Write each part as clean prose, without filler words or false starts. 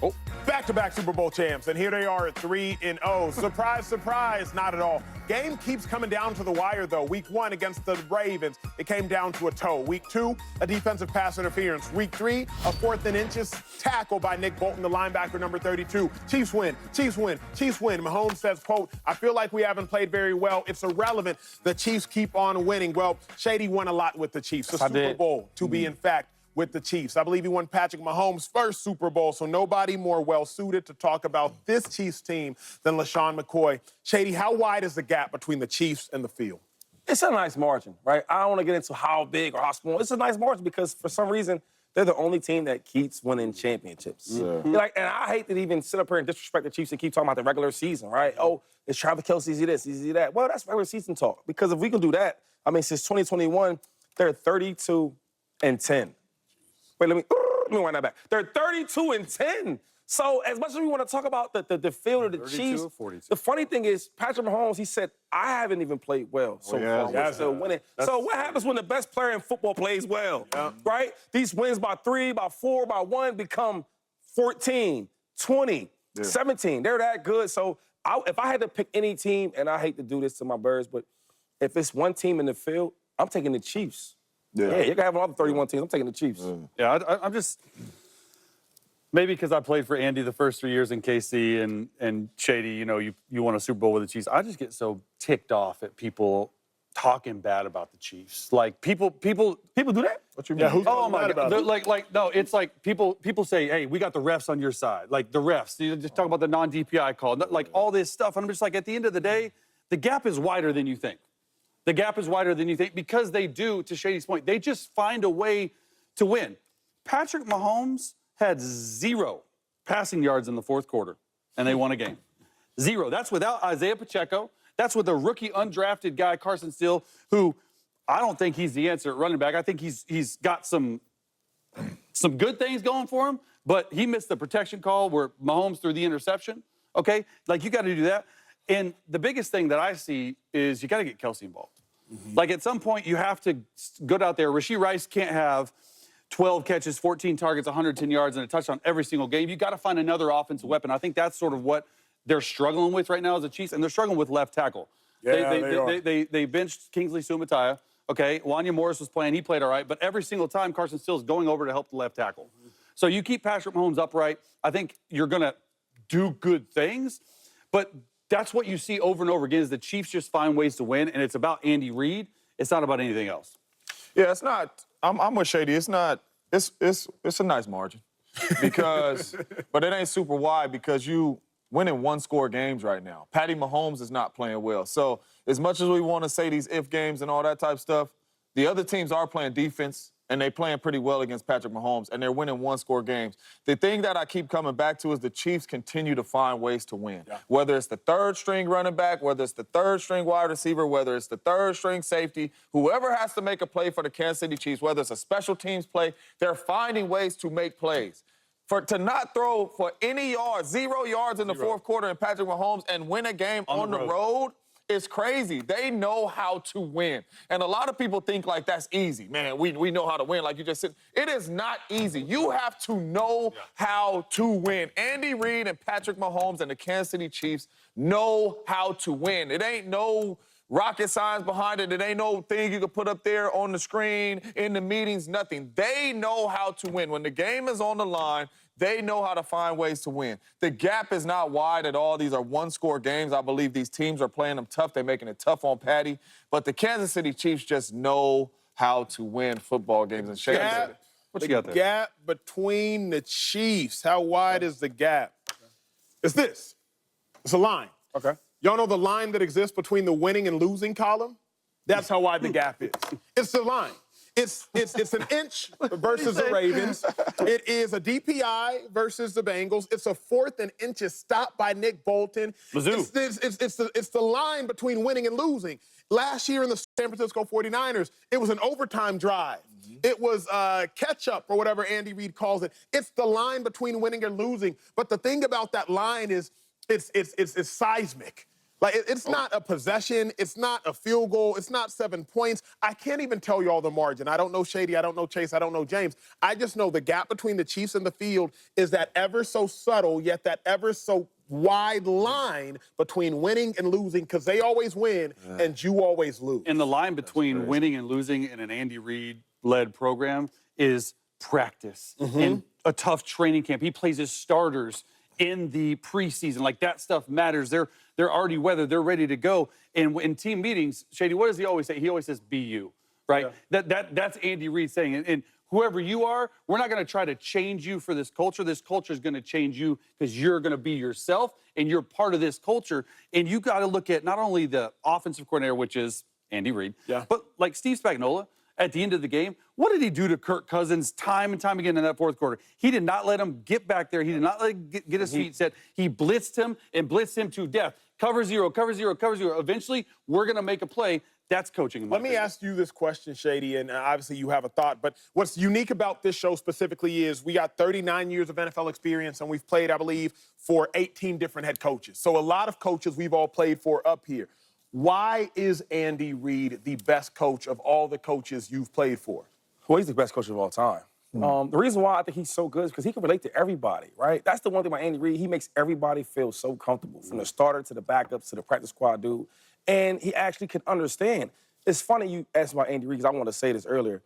Oh. Back-to-back Super Bowl champs, and here they are at 3-0. Surprise, surprise, not at all. Game keeps coming down to the wire, though. Week 1 against the Ravens, it came down to a toe. Week 2, a defensive pass interference. Week 3, a 4th and inches tackle by Nick Bolton, the linebacker, number 32. Chiefs win, Chiefs win, Chiefs win. Mahomes says, quote, I feel like we haven't played very well. It's irrelevant. The Chiefs keep on winning. Well, Shady won a lot with the Chiefs. The Super Bowl, to be in fact, with the Chiefs. I believe he won Patrick Mahomes' first Super Bowl, so nobody more well-suited to talk about this Chiefs team than LaShawn McCoy. Shady, how wide is the gap between the Chiefs and the field? It's a nice margin, right? I don't want to get into how big or how small. It's a nice margin because for some reason, they're the only team that keeps winning championships. Yeah. Like, and I hate to even sit up here and disrespect the Chiefs and keep talking about the regular season, right? Oh, it's Travis Kelce, easy this, easy that. Well, that's regular season talk. Because if we can do that, I mean, since 2021, they're 32-10. Wait, let me wind that back. They're 32-10. So as much as we want to talk about the field of the Chiefs, the funny thing is Patrick Mahomes, he said, I haven't even played well so far. We're still winning. So what happens when the best player in football plays well, right? These wins by 3, by 4, by 1 become 14, 20, 17. They're that good. So if I had to pick any team, and I hate to do this to my Birds, but if it's one team in the field, I'm taking the Chiefs. Yeah, you can have all the 31 teams. I'm taking the Chiefs. Yeah, I'm just maybe because I played for Andy the first 3 years in KC and Shady, you know, you won a Super Bowl with the Chiefs. I just get so ticked off at people talking bad about the Chiefs. Like people do that? What you mean? Yeah, oh my God! Like no, it's like people say, hey, we got the refs on your side. Like the refs, you just talk about the non-DPI call, like all this stuff. And I'm just like, at the end of the day, the gap is wider than you think. The gap is wider than you think because they do, to Shady's point, they just find a way to win. Patrick Mahomes had 0 passing yards in the fourth quarter, and they won a game. 0. That's without Isaiah Pacheco. That's with a rookie undrafted guy, Carson Steele, who I don't think he's the answer at running back. I think he's got some good things going for him, but he missed the protection call where Mahomes threw the interception, okay? Like, you got to do that. And the biggest thing that I see is you got to get Kelce involved. Like, at some point, you have to go out there. Rashee Rice can't have 12 catches, 14 targets, 110 yards, and a touchdown every single game. You got to find another offensive weapon. I think that's sort of what they're struggling with right now as the Chiefs, and they're struggling with left tackle. Yeah, they benched Kingsley Sumatia. Okay, Wanya Morris was playing. He played all right. But every single time, Carson Steele is going over to help the left tackle. So you keep Patrick Mahomes upright. I think you're going to do good things. But that's what you see over and over again is the Chiefs just find ways to win, and it's about Andy Reid. It's not about anything else. Yeah, it's not. I'm with Shady. It's not. It's a nice margin because, but it ain't super wide because you winning 1-score games right now. Patty Mahomes is not playing well. So as much as we want to say these if games and all that type of stuff, the other teams are playing defense. And they're playing pretty well against Patrick Mahomes, and they're winning 1-score games. The thing that I keep coming back to is the Chiefs continue to find ways to win. Yeah. Whether it's the third-string running back, whether it's the third-string wide receiver, whether it's the third-string safety, whoever has to make a play for the Kansas City Chiefs, whether it's a special teams play, they're finding ways to make plays. To not throw for any yards, 0 yards in the fourth quarter in Patrick Mahomes and win a game on the road, it's crazy. They know how to win. And a lot of people think like that's easy. Man, we know how to win, like you just said. It is not easy. You have to know how to win. Andy Reid and Patrick Mahomes and the Kansas City Chiefs know how to win. It ain't no rocket science behind it. It ain't no thing you can put up there on the screen, in the meetings, nothing. They know how to win. When the game is on the line, they know how to find ways to win. The gap is not wide at all. These are 1-score games. I believe these teams are playing them tough. They're making it tough on Patty. But the Kansas City Chiefs just know how to win football games. And Shady said it. What you got there? The gap between the Chiefs, how wide is the gap? It's this. It's a line. Okay. Y'all know the line that exists between the winning and losing column? That's how wide the gap is. It's the line. It's an inch versus the Ravens. It is a DPI versus the Bengals. It's a 4th and inches stop by Nick Bolton. It's the line between winning and losing. Last year in the San Francisco 49ers, it was an overtime drive. It was catch-up, or whatever Andy Reid calls it. It's the line between winning and losing. But the thing about that line is it's seismic. Like, it's not a possession. It's not a field goal. It's not 7 points. I can't even tell you all the margin. I don't know Shady. I don't know Chase. I don't know James. I just know the gap between the Chiefs and the field is that ever so subtle, yet that ever so wide line between winning and losing, because they always win and you always lose. And the line between winning and losing in an Andy Reid-led program is practice and a tough training camp. He plays his starters in the preseason. Like, that stuff matters. They're already weathered. They're ready to go. And in team meetings, Shady, what does he always say? He always says, be you, right? Yeah. That's Andy Reid saying. And whoever you are, we're not going to try to change you for this culture. This culture is going to change you because you're going to be yourself, and you're part of this culture. And you got to look at not only the offensive coordinator, which is Andy Reid, but like Steve Spagnuolo, at the end of the game, what did he do to Kirk Cousins time and time again in that fourth quarter? He did not let him get back there. He did not let him get his feet set. He blitzed him and blitzed him to death. Cover zero, cover zero, cover zero. Eventually, we're going to make a play. That's coaching. Let me ask you this question, Shady, and obviously you have a thought, but what's unique about this show specifically is we got 39 years of NFL experience, and we've played, I believe, for 18 different head coaches. So a lot of coaches we've all played for up here. Why is Andy Reid the best coach of all the coaches you've played for? Well, he's the best coach of all time. The reason why I think he's so good is because he can relate to everybody, right? That's the one thing about Andy Reid. He makes everybody feel so comfortable, from the starter to the backups to the practice squad dude. And he actually can understand. It's funny you asked about Andy Reid, because I wanted to say this earlier.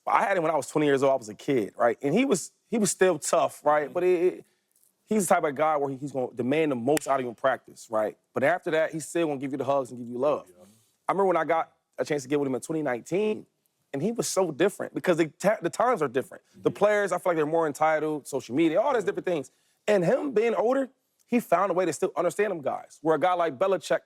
I had him when I was 20 years old. I was a kid, right? And he was still tough, right? But he's the type of guy where he's going to demand the most out of you in practice, right? But after that, he's still going to give you the hugs and give you love. I remember when I got a chance to get with him in 2019, and he was so different because the times are different. The players, I feel like they're more entitled, social media, all those different things. And him being older, he found a way to still understand them guys. Where a guy like Belichick,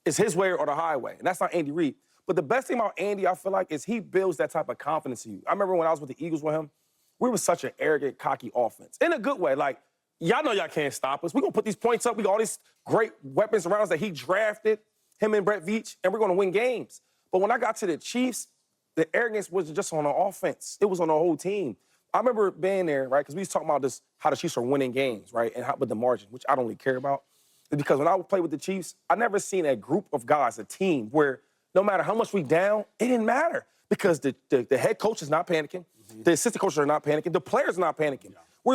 it's his way or the highway, and that's not Andy Reid. But the best thing about Andy, I feel like, is he builds that type of confidence in you. I remember when I was with the Eagles with him, we were such an arrogant, cocky offense. In a good way, like, y'all know y'all can't stop us. We're going to put these points up. We got all these great weapons around us that he drafted, him and Brett Veach, and we're going to win games. But when I got to the Chiefs, the arrogance wasn't just on the offense. It was on the whole team. I remember being there, right, because we was talking about this, how the Chiefs are winning games, right, and how, with the margin, which I don't really care about. It's because when I would play with the Chiefs, I never seen a group of guys, a team, where no matter how much we down, it didn't matter because the head coach is not panicking, the assistant coaches are not panicking, the players are not panicking.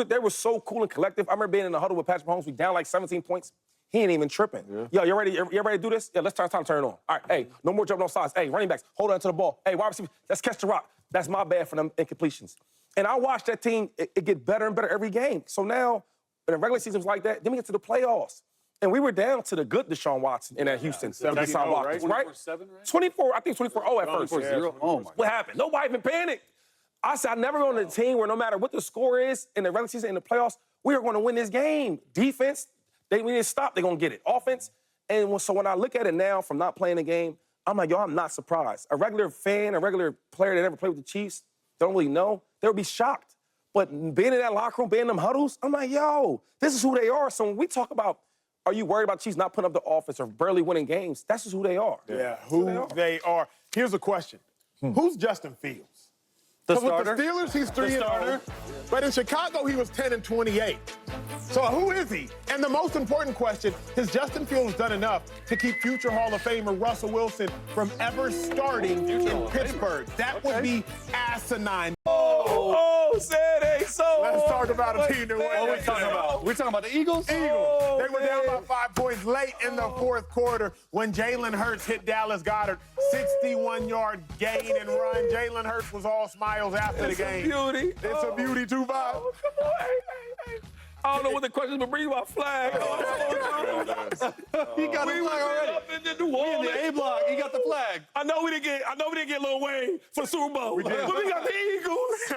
They were so cool and collective. I remember being in the huddle with Patrick Mahomes. We down like 17 points. He ain't even tripping. Yo, you ready to do this? Yeah, let's time to turn it on. All right, hey, no more jumping on sides. Hey, running backs, hold on to the ball. Hey, wide receiver, let's catch the rock. That's my bad for them incompletions. And I watched that team, it get better and better every game. So now, in the regular season was like that, then we get to the playoffs. And we were down to the good Deshaun Watson in that Houston. Right? 24-7, right? 24, I think 24-0 at first. 24-0. Oh, my What happened? Nobody even panicked. I said, I've never been on a team where no matter what the score is in the regular season, in the playoffs, we are going to win this game. Defense, we didn't stop, they're going to get it. Offense, and so when I look at it now from not playing the game, I'm like, yo, I'm not surprised. A regular fan, a regular player that never played with the Chiefs, don't really know, they would be shocked. But being in that locker room, being in them huddles, I'm like, yo, this is who they are. So when we talk about, are you worried about Chiefs not putting up the offense or barely winning games, that's just who they are. Yeah, who they are. Here's a question. Who's Justin Fields? The With starter? the Steelers, he's 3-0. But in Chicago, he was 10-28. So who is he? And the most important question, has Justin Fields done enough to keep future Hall of Famer Russell Wilson from ever starting in Pittsburgh? That would be asinine. Said ain't so. Let's talk about a team that What are we talking about? We're talking about the Eagles? They were down by 5 points late in the fourth quarter when Jalen Hurts hit Dallas Goedert. 61-yard gain and run. Jalen Hurts was all smiles after the game. It's a beauty. It's a beauty, 2-5. Come on, hey. I don't know what the questions, but bring my flag. He got the flag already. Up in the New Orleans. In the A block, he got the flag. I know we didn't get Lil Wayne for the Super Bowl, but we got the Eagles.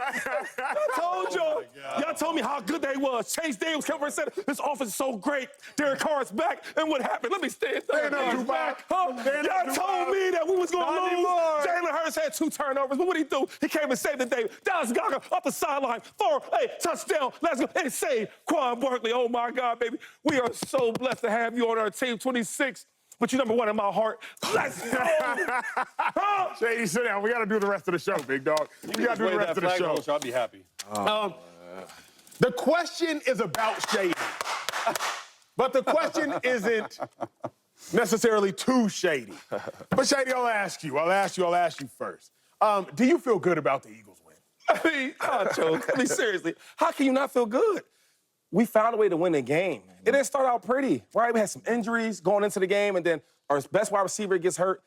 I told y'all. Y'all told me how good they was. Chase Daniels came over and said, this offense is so great. Derek Carr's back. And what happened? Let me stand there. Y'all told me that we was going to lose. Jalen Hurts had 2 turnovers, but what did he do? He came and saved the day. Dallas Goedert up the sideline. Touchdown. Let's go. And save Quan Barkley. Oh, my God, baby. We are so blessed to have you on our team, 26. But you're number 1 in my heart. Let's go. Shady, sit down. We got to do the rest of the show, big dog. We got to do the rest of the show. I'll be happy. The question is about Shady. But the question isn't necessarily too shady. But Shady, I'll ask you first. Do you feel good about the Eagles win? I mean, seriously, how can you not feel good? We found a way to win the game. It didn't start out pretty, right? We had some injuries going into the game, and then our best wide receiver gets hurt.